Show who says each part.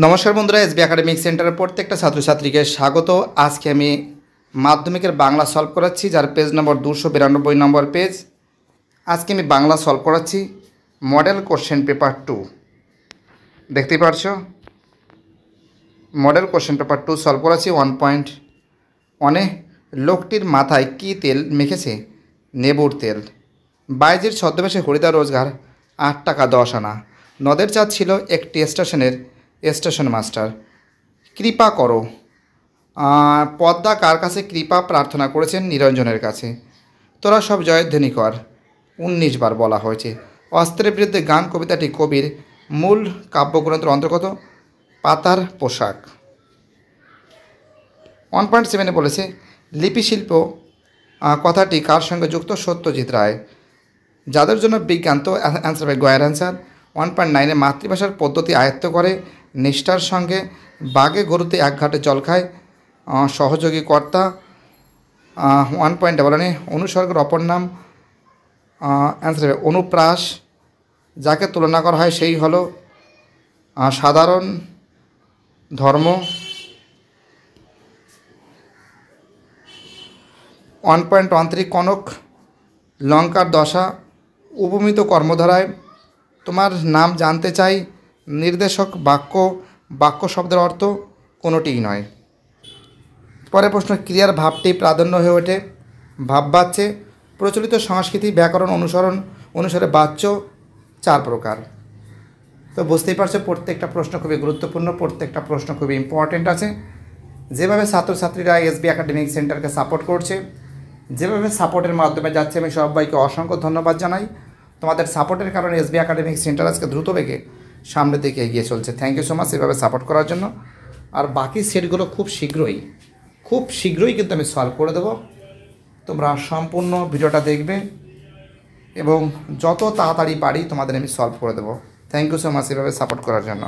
Speaker 1: নমস্কার বন্ধুরা, SB academic সেন্টারের প্রত্যেকটা ছাত্রছাত্রীকে স্বাগত। আজকে আমি মাধ্যমিকের বাংলা সলভ করাচ্ছি, যার পেজ নম্বর 292 নম্বর পেজ। আজকে আমি বাংলা সলভ করাচ্ছি মডেল কোশ্চেন পেপার 2। দেখতেই পারছো, মডেল কোশ্চেন পেপার 2 সলভ করাচ্ছি 1.1-এ। লোকটির মাথায় কী তেল মেখেছে? নেবুর তেল। বাইজির ছদ্মবেশে হরিদা রোজগার 8 টাকা 10 আনা। নদের চাঁদ ছিল একটি স্টেশনের স্টেশন মাস্টার। কৃপা করো। পদ্মা কার কাছে কৃপা প্রার্থনা করেছেন? নিরঞ্জনের কাছে। তোরা সব জয়ধ্বনি কর 19 বার বলা হয়েছে। অস্ত্রের বিরুদ্ধে গান কবিতাটি কবির মূল কাব্যগ্রন্থের অন্তর্গত। পাতার পোশাক। 1.7-এ বলেছে লিপিশিল্প কথাটি কার সঙ্গে যুক্ত? সত্যজিৎ রায়। যাদের জন্য বিজ্ঞান, তো অ্যান্সার হবে গয়ের অ্যান্সার। 1.9-এ মাতৃভাষার পদ্ধতি আয়ত্ত করে নিষ্ঠার সঙ্গে বাঘে গরুতে এক ঘাটে জল খায় সহযোগী কর্তা। 1.11-এ অনুসর্গের অপর নাম অ্যান্সার হবে অনুপ্রাস। যাকে তুলনা করা হয় সেই হলো সাধারণ ধর্ম। 1.13 কনক লঙ্কার দশা উপমিত কর্মধারায়। তোমার নাম জানতে চাই নির্দেশক বাক্য শব্দের অর্থ কোনোটিই নয়। পরের প্রশ্ন, ক্রিয়ার ভাবটি প্রাধান্য হয়ে ওঠে ভাববাচ্যে। প্রচলিত সংস্কৃতি ব্যাকরণ অনুসারে বাচ্য 4 প্রকার। তো বুঝতেই পারছো প্রত্যেকটা প্রশ্ন খুবই গুরুত্বপূর্ণ, প্রত্যেকটা প্রশ্ন খুবই ইম্পর্টেন্ট আছে। যেভাবে ছাত্রছাত্রীরা এসবি একাডেমিক সেন্টারকে সাপোর্ট করছে, যেভাবে সাপোর্টের মাধ্যমে যাচ্ছে, আমি সবাইকে অসংখ্য ধন্যবাদ জানাই। তোমাদের সাপোর্টের কারণে এসবি একাডেমিক সেন্টার আজকে দ্রুত বেগে সামনের দিকে এগিয়ে চলছে। থ্যাংক ইউ সো মাচ এভাবে সাপোর্ট করার জন্য। আর বাকি সেটগুলো খুব শীঘ্রই কিন্তু আমি সলভ করে দেবো। তোমরা সম্পূর্ণ ভিডিওটা দেখবে এবং যত তাড়াতাড়ি পারি তোমাদের আমি সলভ করে দেবো। থ্যাংক ইউ সো মাচ এভাবে সাপোর্ট করার জন্য।